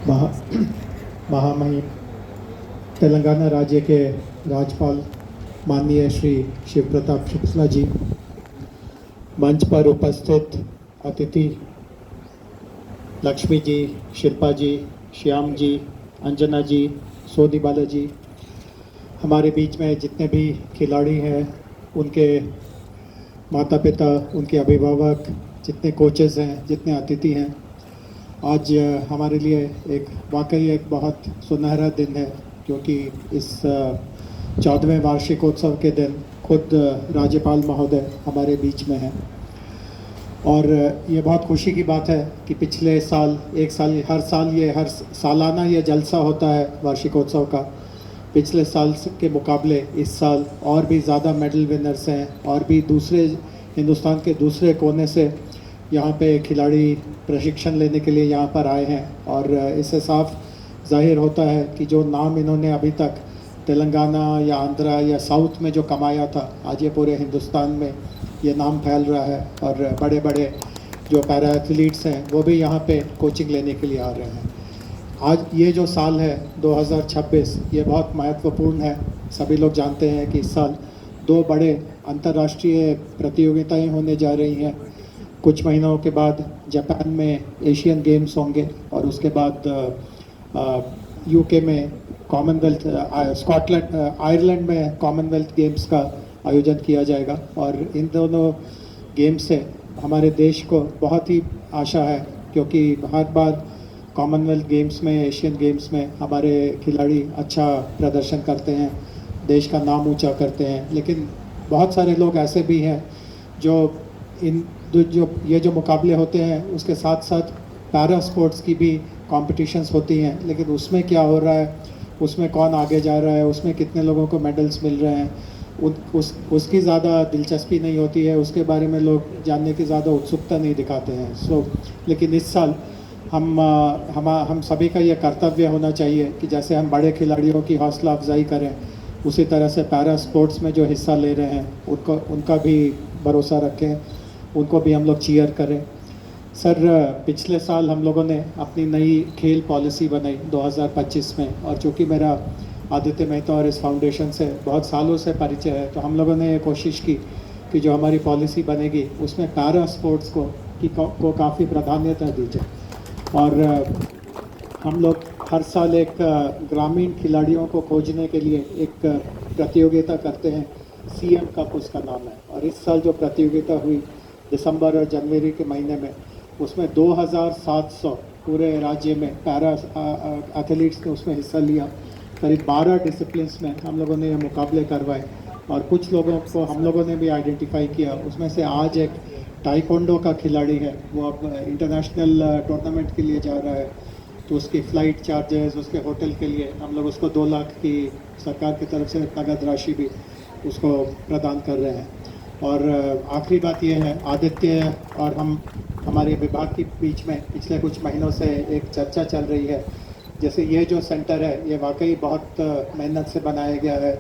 महा महामहिम तेलंगाना राज्य के राज्यपाल माननीय श्री शिव प्रताप शुक्ला जी, मंच पर उपस्थित अतिथि लक्ष्मी जी, शिल्पा जी, श्याम जी, अंजना जी, सोनी बालाजी, हमारे बीच में जितने भी खिलाड़ी हैं, उनके माता पिता, उनके अभिभावक, जितने कोचेज़ हैं, जितने अतिथि हैं, आज हमारे लिए एक वाकई एक बहुत सुनहरा दिन है, क्योंकि इस 14वें वार्षिकोत्सव के दिन खुद राज्यपाल महोदय हमारे बीच में हैं। और ये बहुत खुशी की बात है कि पिछले साल हर सालाना ये जलसा होता है वार्षिकोत्सव का। पिछले साल के मुकाबले इस साल और भी ज़्यादा मेडल विनर्स हैं और भी हिंदुस्तान के दूसरे कोने से यहाँ पे खिलाड़ी प्रशिक्षण लेने के लिए यहाँ पर आए हैं। और इससे साफ जाहिर होता है कि जो नाम इन्होंने अभी तक तेलंगाना या आंध्रा या साउथ में जो कमाया था, आज ये पूरे हिंदुस्तान में ये नाम फैल रहा है। और बड़े बड़े जो पैरा एथलीट्स हैं वो भी यहाँ पे कोचिंग लेने के लिए आ रहे हैं। आज ये जो साल है 2026, ये बहुत महत्वपूर्ण है। सभी लोग जानते हैं कि इस साल 2 बड़े अंतर्राष्ट्रीय प्रतियोगिताएं होने जा रही हैं। कुछ महीनों के बाद जापान में एशियन गेम्स होंगे और उसके बाद यूके में कॉमनवेल्थ, आयरलैंड में कॉमनवेल्थ गेम्स का आयोजन किया जाएगा। और इन दोनों गेम्स से हमारे देश को बहुत ही आशा है, क्योंकि हर बार कॉमनवेल्थ गेम्स में, एशियन गेम्स में हमारे खिलाड़ी अच्छा प्रदर्शन करते हैं, देश का नाम ऊंचा करते हैं। लेकिन बहुत सारे लोग ऐसे भी हैं जो ये जो मुकाबले होते हैं उसके साथ साथ पैरा स्पोर्ट्स की भी कॉम्पिटिशन्स होती हैं, लेकिन उसमें क्या हो रहा है, उसमें कौन आगे जा रहा है, उसमें कितने लोगों को मेडल्स मिल रहे हैं, उसकी ज़्यादा दिलचस्पी नहीं होती है, उसके बारे में लोग जानने की ज़्यादा उत्सुकता नहीं दिखाते हैं। लेकिन इस साल हम सभी का ये कर्तव्य होना चाहिए कि जैसे हम बड़े खिलाड़ियों की हौसला अफजाई करें, उसी तरह से पैरा स्पोर्ट्स में जो हिस्सा ले रहे हैं उनका भी भरोसा रखें, उनको भी हम लोग चीयर करें। सर, पिछले साल हम लोगों ने अपनी नई खेल पॉलिसी बनाई 2025 में, और चूँकि मेरा आदित्य मेहता और इस फाउंडेशन से बहुत सालों से परिचय है, तो हम लोगों ने ये कोशिश की कि जो हमारी पॉलिसी बनेगी उसमें पैरा स्पोर्ट्स को काफ़ी प्राधान्यता दी जाए। और हम लोग हर साल एक ग्रामीण खिलाड़ियों को खोजने के लिए एक प्रतियोगिता करते हैं, CM कप उसका नाम है। और इस साल जो प्रतियोगिता हुई दिसंबर और जनवरी के महीने में, उसमें 2700 पूरे राज्य में पैरा एथलीट्स ने उसमें हिस्सा लिया। करीब 12 डिसिप्लिन्स में हम लोगों ने ये मुकाबले करवाए और कुछ लोगों को हम लोगों ने भी आइडेंटिफाई किया। उसमें से आज एक ताइक्वांडो का खिलाड़ी है, वो अब इंटरनेशनल टूर्नामेंट के लिए जा रहा है, तो उसकी फ़्लाइट चार्जेस, उसके होटल के लिए हम लोग उसको 2 लाख की सरकार की तरफ से नगद राशि भी उसको प्रदान कर रहे हैं। और आखिरी बात यह है, आदित्य और हमारे विभाग के बीच में पिछले कुछ महीनों से एक चर्चा चल रही है। जैसे ये जो सेंटर है, ये वाकई बहुत मेहनत से बनाया गया है।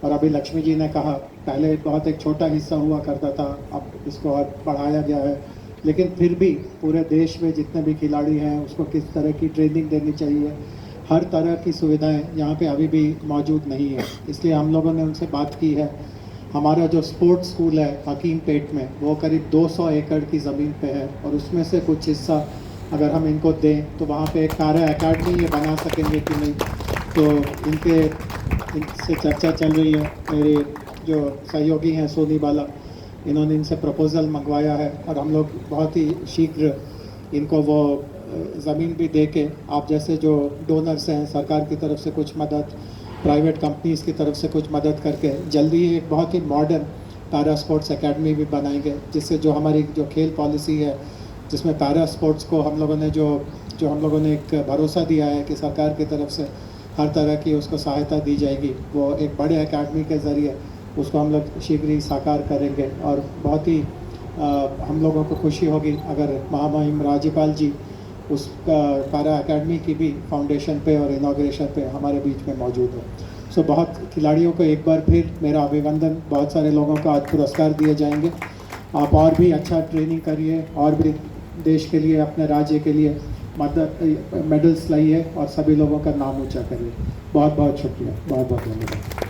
और अभी लक्ष्मी जी ने कहा, पहले बहुत एक छोटा हिस्सा हुआ करता था, अब इसको और बढ़ाया गया है। लेकिन फिर भी पूरे देश में जितने भी खिलाड़ी हैं उसको किस तरह की ट्रेनिंग देनी चाहिए, हर तरह की सुविधाएं यहाँ पे अभी भी मौजूद नहीं है। इसलिए हम लोगों ने उनसे बात की है। हमारा जो स्पोर्ट्स स्कूल है हकीम पेट में, वो करीब 200 एकड़ की ज़मीन पे है, और उसमें से कुछ हिस्सा अगर हम इनको दें तो वहाँ पे एक पैरा एकेडमी ये बना सकेंगे कि नहीं। तो इनसे चर्चा चल रही है। मेरे जो सहयोगी हैं सोनी बाला, इन्होंने इनसे प्रपोज़ल मंगवाया है, और हम लोग बहुत ही शीघ्र इनको वो ज़मीन भी दे के, आप जैसे जो डोनर्स हैं, सरकार की तरफ से कुछ मदद, प्राइवेट कंपनीज़ की तरफ से कुछ मदद करके जल्दी ही एक बहुत ही मॉडर्न पैरा स्पोर्ट्स एकेडमी भी बनाएंगे, जिससे जो हमारी जो खेल पॉलिसी है, जिसमें पैरा स्पोर्ट्स को हम लोगों ने एक भरोसा दिया है कि सरकार की तरफ से हर तरह की उसको सहायता दी जाएगी, वो एक बड़े एकेडमी के ज़रिए उसको हम लोग शीघ्र ही साकार करेंगे। और बहुत ही हम लोगों को खुशी होगी अगर महामहिम राज्यपाल जी उस पैरा एकेडमी की भी फाउंडेशन पे और इनॉग्रेशन पे हमारे बीच में मौजूद हो। बहुत खिलाड़ियों को एक बार फिर मेरा अभिनंदन। बहुत सारे लोगों को आज पुरस्कार दिए जाएंगे। आप और भी अच्छा ट्रेनिंग करिए और भी देश के लिए, अपने राज्य के लिए मेडल्स लाई है और सभी लोगों का नाम ऊंचा करे। बहुत बहुत शुक्रिया, बहुत बहुत धन्यवाद।